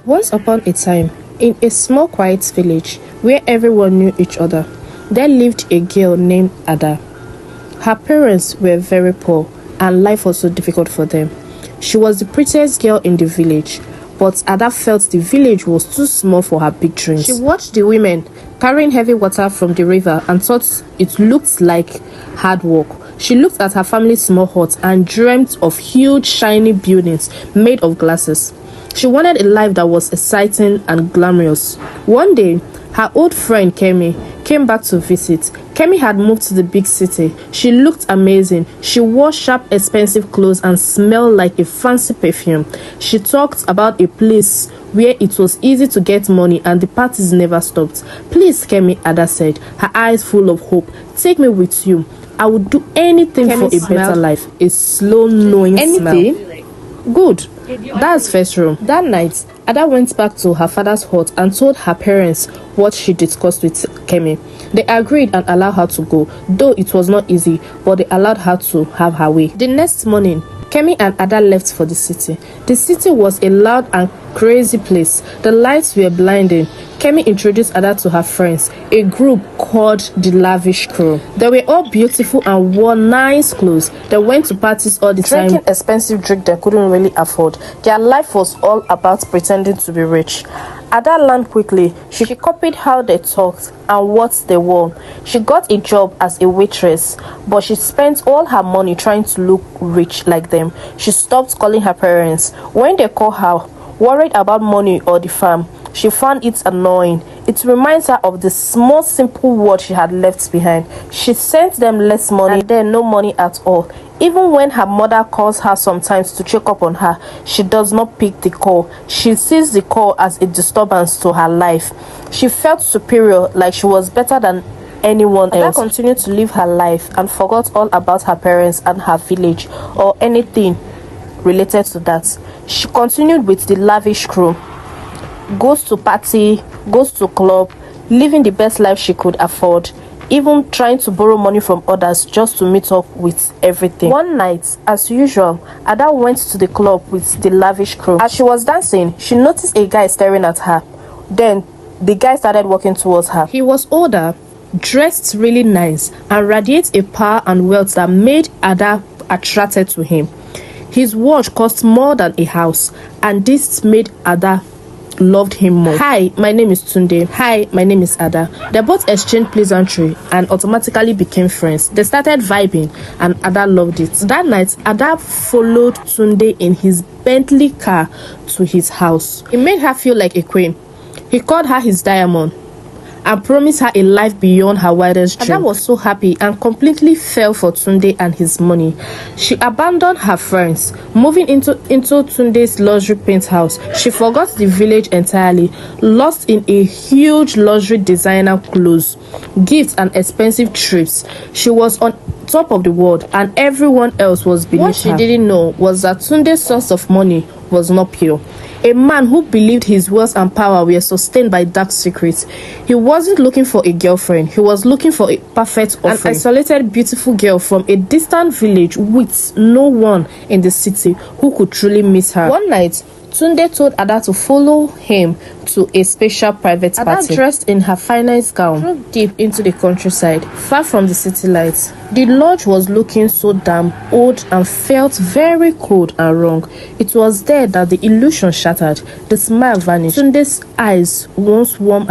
Once upon a time, in a small quiet village where everyone knew each other, there lived a girl named Ada. Her parents were very poor and life was so difficult for them. She was the prettiest girl in the village, but Ada felt the village was too small for her big dreams. She watched the women carrying heavy water from the river and thought it looked like hard work. She looked at her family's small hut and dreamt of huge shiny buildings made of glasses. She wanted a life that was exciting and glamorous. One day, her old friend Kemi came back to visit. Kemi had moved to the big city. She looked amazing. She wore sharp, expensive clothes and smelled like a fancy perfume. She talked about a place where it was easy to get money and the parties never stopped. "Please, Kemi," Ada said, her eyes full of hope. "Take me with you. I would do anything for a better life." A slow, knowing smile. "Good. That's first room." That night, Ada went back to her father's hut and told her parents what she discussed with Kemi. They agreed and allowed her to go, though it was not easy, but they allowed her to have her way. The next morning, Kemi and Ada left for the city. The city was a loud and crazy place. The lights were blinding. Kemi introduced Ada to her friends, a group called the Lavish Crew. They were all beautiful and wore nice clothes. They went to parties all the time, drinking expensive drink they couldn't really afford. Their life was all about pretending to be rich. Ada learned quickly. She copied how they talked and what they wore. She got a job as a waitress, but she spent all her money trying to look rich like them. She stopped calling her parents. When they called her, worried about money or the farm, she found it annoying. It reminds her of the small, simple world she had left behind. She sent them less money and then no money at all. Even when her mother calls her sometimes to check up on her, she does not pick the call. She sees the call as a disturbance to her life. She felt superior, like she was better than anyone else. Ada continued to live her life and forgot all about her parents and her village or anything related to that. She continued with the Lavish Crew. Goes to party, goes to club, living the best life she could afford, even trying to borrow money from others just to meet up with everything. One night, as usual, Ada went to the club with the Lavish Crew. As she was dancing, she noticed a guy staring at her. Then, the guy started walking towards her. He was older, dressed really nice, and radiated a power and wealth that made Ada attracted to him. His watch cost more than a house, and this made Ada loved him more. "Hi, my name is Tunde. Hi, my name is Ada." They both exchanged pleasantry and automatically became friends. They started vibing and Ada loved it. That night, Ada followed Tunde in his Bentley car to his house. He made her feel like a queen. He called her his diamond and promised her a life beyond her wildest dream. Ada was so happy and completely fell for Tunde and his money. She abandoned her friends, moving into Tunde's luxury penthouse. She forgot the village entirely, lost in a huge luxury designer clothes, gifts and expensive trips. She was on top of the world and everyone else was beneath her. What she didn't know was that Tunde's source of money was not pure. A man who believed his wealth and power were sustained by dark secrets. He wasn't looking for a girlfriend. He was looking for a perfect offering. An isolated, beautiful girl from a distant village with no one in the city who could truly miss her. One night, Tunde told Ada to follow him to a special private party. Ada, dressed in her finest gown, drove deep into the countryside, far from the city lights. The lodge was looking so damp, old, and felt very cold and wrong. It was there that the illusion shattered. The smile vanished. Tunde's eyes, once warm